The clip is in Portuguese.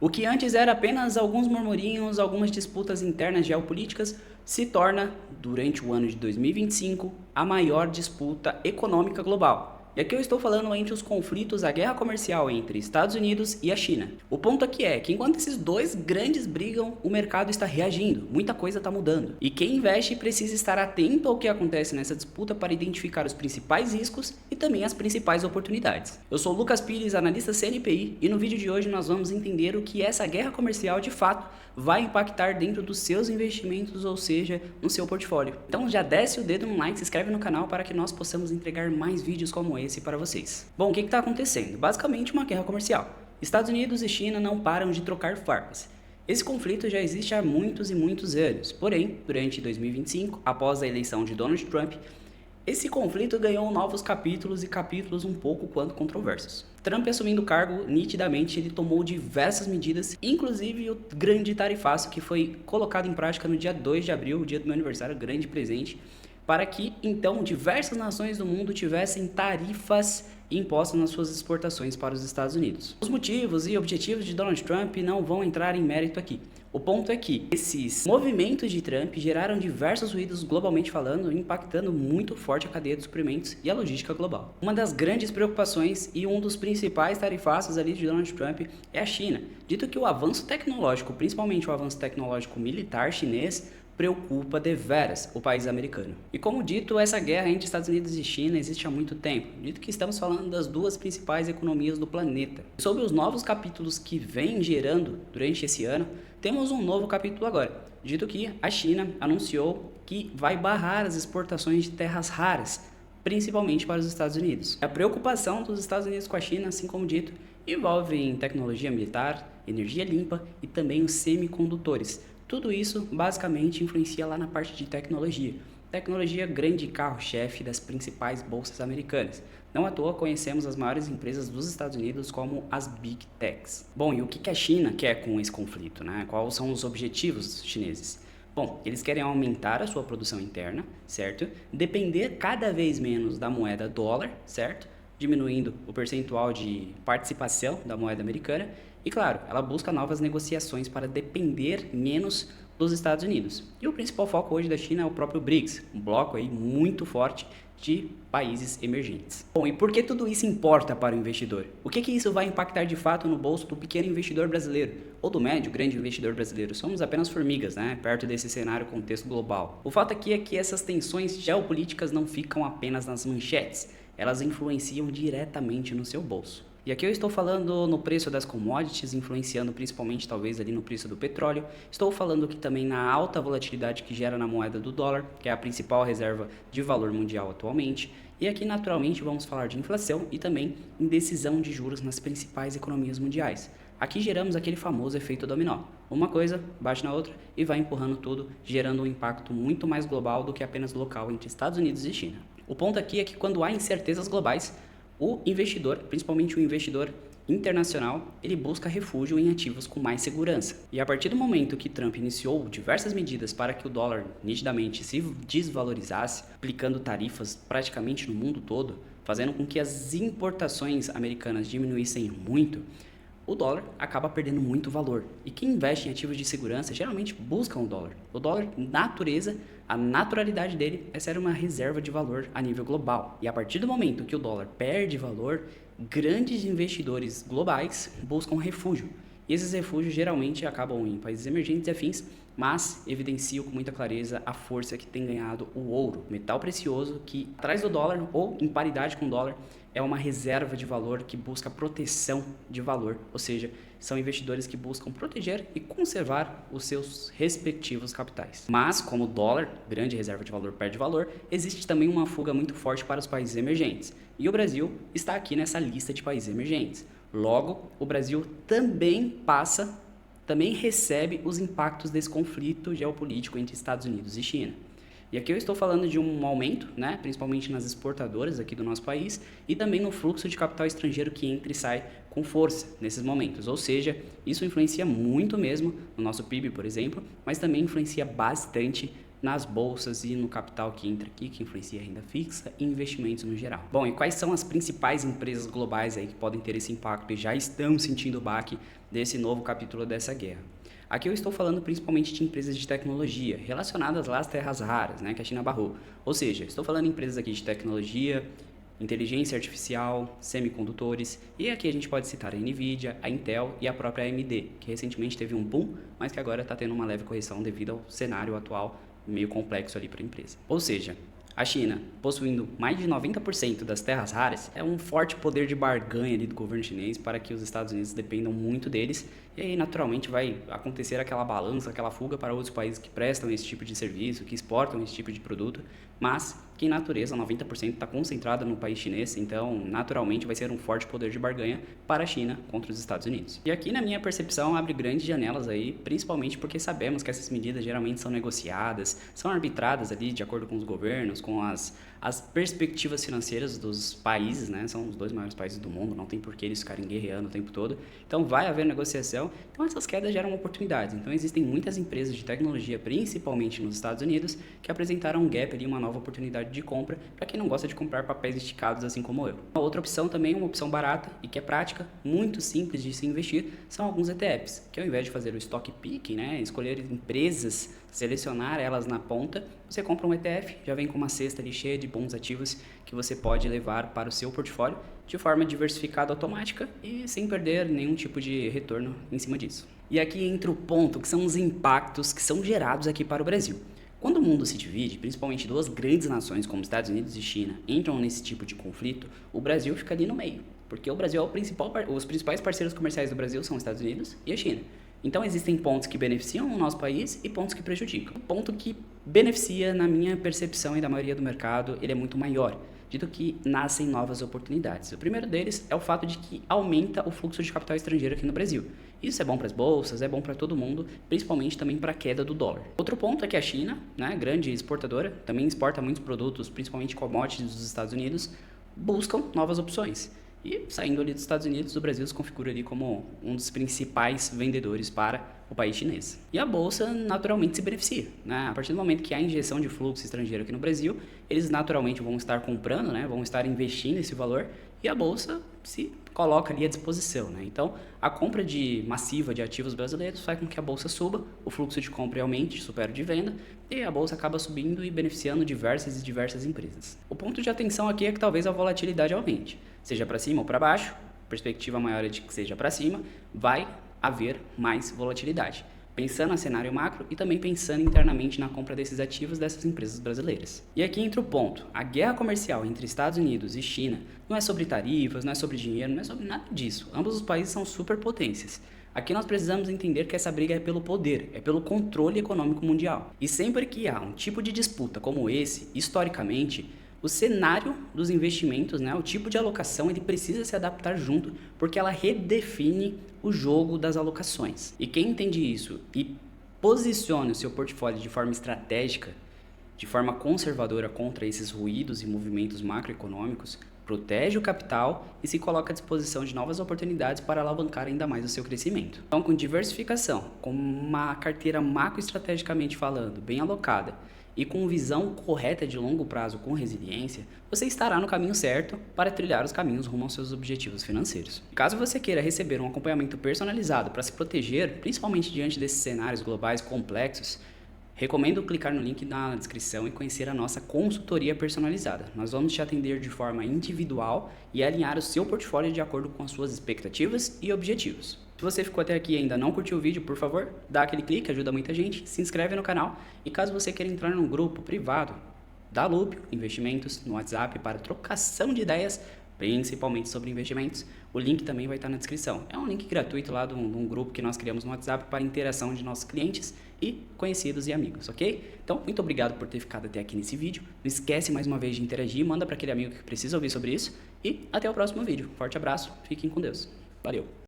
O que antes era apenas alguns murmurinhos, algumas disputas internas geopolíticas, se torna, durante o ano de 2025, a maior disputa econômica global. E aqui eu estou falando entre os conflitos, a guerra comercial entre Estados Unidos e a China. O ponto aqui é que enquanto esses dois grandes brigam, o mercado está reagindo, muita coisa está mudando. E quem investe precisa estar atento ao que acontece nessa disputa para identificar os principais riscos e também as principais oportunidades. Eu sou Lucas Pires, analista CNPI, e no vídeo de hoje nós vamos entender o que essa guerra comercial de fato vai impactar dentro dos seus investimentos, ou seja, no seu portfólio. Então já desce o dedo no like, se inscreve no canal para que nós possamos entregar mais vídeos como esse para vocês. Bom, o que está acontecendo? Basicamente uma guerra comercial. Estados Unidos e China não param de trocar farpas. Esse conflito já existe há muitos e muitos anos, porém, durante 2025, após a eleição de Donald Trump, esse conflito ganhou novos capítulos e capítulos um pouco quanto controversos. Trump assumindo o cargo, nitidamente ele tomou diversas medidas, inclusive o grande tarifaço que foi colocado em prática no dia 2 de abril, o dia do meu aniversário, grande presente, para que então diversas nações do mundo tivessem tarifas impostas nas suas exportações para os Estados Unidos. Os motivos e objetivos de Donald Trump não vão entrar em mérito aqui. O ponto é que esses movimentos de Trump geraram diversos ruídos globalmente falando, impactando muito forte a cadeia de suprimentos e a logística global. Uma das grandes preocupações e um dos principais tarifaços ali de Donald Trump é a China, dito que o avanço tecnológico, principalmente o avanço tecnológico militar chinês, preocupa deveras o país americano. E como dito, essa guerra entre Estados Unidos e China existe há muito tempo, dito que estamos falando das duas principais economias do planeta. Sobre os novos capítulos que vem gerando durante esse ano, temos um novo capítulo agora, dito que a China anunciou que vai barrar as exportações de terras raras, principalmente para os Estados Unidos. A preocupação dos Estados Unidos com a China, assim como dito, envolve em tecnologia militar, energia limpa e também os semicondutores. Tudo isso basicamente influencia lá na parte de tecnologia. Tecnologia grande carro-chefe das principais bolsas americanas. Não à toa conhecemos as maiores empresas dos Estados Unidos como as Big Techs. Bom, e o que a China quer com esse conflito, né? Quais são os objetivos chineses? Bom, eles querem aumentar a sua produção interna, certo? Depender cada vez menos da moeda dólar, certo? Diminuindo o percentual de participação da moeda americana. E claro, ela busca novas negociações para depender menos dos Estados Unidos. E o principal foco hoje da China é o próprio BRICS, um bloco aí muito forte de países emergentes. Bom, e por que tudo isso importa para o investidor? O que isso vai impactar de fato no bolso do pequeno investidor brasileiro? Ou do médio, grande investidor brasileiro? Somos apenas formigas, né? Perto desse cenário contexto global. O fato aqui é que essas tensões geopolíticas não ficam apenas nas manchetes, elas influenciam diretamente no seu bolso. E aqui eu estou falando no preço das commodities, influenciando principalmente talvez ali no preço do petróleo. Estou falando aqui também na alta volatilidade que gera na moeda do dólar, que é a principal reserva de valor mundial atualmente. E aqui naturalmente vamos falar de inflação e também indecisão de juros nas principais economias mundiais. Aqui geramos aquele famoso efeito dominó. Uma coisa bate na outra e vai empurrando tudo, gerando um impacto muito mais global do que apenas local entre Estados Unidos e China. O ponto aqui é que quando há incertezas globais, o investidor, principalmente o investidor internacional, ele busca refúgio em ativos com mais segurança. E a partir do momento que Trump iniciou diversas medidas para que o dólar nitidamente se desvalorizasse, aplicando tarifas praticamente no mundo todo, fazendo com que as importações americanas diminuíssem muito, o dólar acaba perdendo muito valor. E quem investe em ativos de segurança geralmente busca um dólar. O dólar, natureza, a naturalidade dele é ser uma reserva de valor a nível global. E a partir do momento que o dólar perde valor, grandes investidores globais buscam refúgio. E esses refúgios geralmente acabam em países emergentes e afins, mas evidenciam com muita clareza a força que tem ganhado o ouro, metal precioso que atrás do dólar ou em paridade com o dólar é uma reserva de valor que busca proteção de valor, ou seja, são investidores que buscam proteger e conservar os seus respectivos capitais. Mas como o dólar, grande reserva de valor, perde valor, existe também uma fuga muito forte para os países emergentes. E o Brasil está aqui nessa lista de países emergentes. Logo, o Brasil também recebe os impactos desse conflito geopolítico entre Estados Unidos e China. E aqui eu estou falando de um aumento, né, principalmente nas exportadoras aqui do nosso país e também no fluxo de capital estrangeiro que entra e sai com força nesses momentos. Ou seja, isso influencia muito mesmo no nosso PIB, por exemplo, mas também influencia bastante nas bolsas e no capital que entra aqui, que influencia a renda fixa e investimentos no geral. Bom, e quais são as principais empresas globais aí que podem ter esse impacto e já estão sentindo o baque desse novo capítulo dessa guerra? Aqui eu estou falando principalmente de empresas de tecnologia, relacionadas lá às terras raras, né, que a China barrou. Ou seja, estou falando de empresas aqui de tecnologia, inteligência artificial, semicondutores, e aqui a gente pode citar a Nvidia, a Intel e a própria AMD, que recentemente teve um boom, mas que agora está tendo uma leve correção devido ao cenário atual meio complexo ali para a empresa. Ou seja, a China, possuindo mais de 90% das terras raras, é um forte poder de barganha ali do governo chinês para que os Estados Unidos dependam muito deles, e aí naturalmente vai acontecer aquela balança, aquela fuga para outros países que prestam esse tipo de serviço, que exportam esse tipo de produto, mas que em natureza 90% está concentrada no país chinês, então naturalmente vai ser um forte poder de barganha para a China contra os Estados Unidos. E aqui na minha percepção abre grandes janelas aí, principalmente porque sabemos que essas medidas geralmente são negociadas, são arbitradas ali de acordo com os governos, com as perspectivas financeiras dos países, né? São os dois maiores países do mundo, não tem por que eles ficarem guerreando o tempo todo. Então vai haver negociação, então essas quedas geram oportunidades. Então existem muitas empresas de tecnologia, principalmente nos Estados Unidos, que apresentaram um gap ali, uma nova oportunidade de compra para quem não gosta de comprar papéis esticados assim como eu. Uma outra opção também, uma opção barata e que é prática, muito simples de se investir, são alguns ETFs, que ao invés de fazer o stock picking, né, escolher empresas, selecionar elas na ponta, você compra um ETF, já vem com uma cesta ali cheia de bons ativos que você pode levar para o seu portfólio de forma diversificada automática e sem perder nenhum tipo de retorno em cima disso. E aqui entra o ponto que são os impactos que são gerados aqui para o Brasil. Quando o mundo se divide, principalmente duas grandes nações como Estados Unidos e China entram nesse tipo de conflito, o Brasil fica ali no meio, porque o Brasil é os principais parceiros comerciais do Brasil são os Estados Unidos e a China. Então existem pontos que beneficiam o nosso país e pontos que prejudicam. O ponto que beneficia, na minha percepção e da maioria do mercado, ele é muito maior, dito que nascem novas oportunidades. O primeiro deles é o fato de que aumenta o fluxo de capital estrangeiro aqui no Brasil. Isso é bom para as bolsas, é bom para todo mundo, principalmente também para a queda do dólar. Outro ponto é que a China, né, grande exportadora, também exporta muitos produtos, principalmente commodities dos Estados Unidos, buscam novas opções. E saindo ali dos Estados Unidos, o Brasil se configura ali como um dos principais vendedores para o país chinês. E a bolsa naturalmente se beneficia, né? A partir do momento que há injeção de fluxo estrangeiro aqui no Brasil, eles naturalmente vão estar comprando, né? Vão estar investindo esse valor e a bolsa se coloca ali à disposição, né? Então, a compra massiva de ativos brasileiros faz com que a bolsa suba, o fluxo de compra aumente, supera o de venda, e a bolsa acaba subindo e beneficiando diversas empresas. O ponto de atenção aqui é que talvez a volatilidade aumente, seja para cima ou para baixo, perspectiva maior é de que seja para cima, vai haver mais volatilidade. Pensando no cenário macro e também pensando internamente na compra desses ativos dessas empresas brasileiras. E aqui entra o ponto, a guerra comercial entre Estados Unidos e China não é sobre tarifas, não é sobre dinheiro, não é sobre nada disso. Ambos os países são superpotências. Aqui nós precisamos entender que essa briga é pelo poder, é pelo controle econômico mundial. E sempre que há um tipo de disputa como esse, historicamente, o cenário dos investimentos, né, o tipo de alocação, ele precisa se adaptar junto, porque ela redefine o jogo das alocações. E quem entende isso e posiciona o seu portfólio de forma estratégica, de forma conservadora contra esses ruídos e movimentos macroeconômicos, protege o capital e se coloca à disposição de novas oportunidades para alavancar ainda mais o seu crescimento. Então, com diversificação, com uma carteira macroestrategicamente falando, bem alocada, e com visão correta de longo prazo com resiliência, você estará no caminho certo para trilhar os caminhos rumo aos seus objetivos financeiros. Caso você queira receber um acompanhamento personalizado para se proteger, principalmente diante desses cenários globais complexos, recomendo clicar no link na descrição e conhecer a nossa consultoria personalizada. Nós vamos te atender de forma individual e alinhar o seu portfólio de acordo com as suas expectativas e objetivos. Se você ficou até aqui e ainda não curtiu o vídeo, por favor, dá aquele clique, ajuda muita gente, se inscreve no canal e caso você queira entrar num grupo privado da Loop Investimentos no WhatsApp para trocação de ideias, principalmente sobre investimentos, o link também vai estar na descrição. É um link gratuito lá de um grupo que nós criamos no WhatsApp para interação de nossos clientes e conhecidos e amigos, ok? Então, muito obrigado por ter ficado até aqui nesse vídeo. Não esquece mais uma vez de interagir, manda para aquele amigo que precisa ouvir sobre isso e até o próximo vídeo. Forte abraço, fiquem com Deus. Valeu!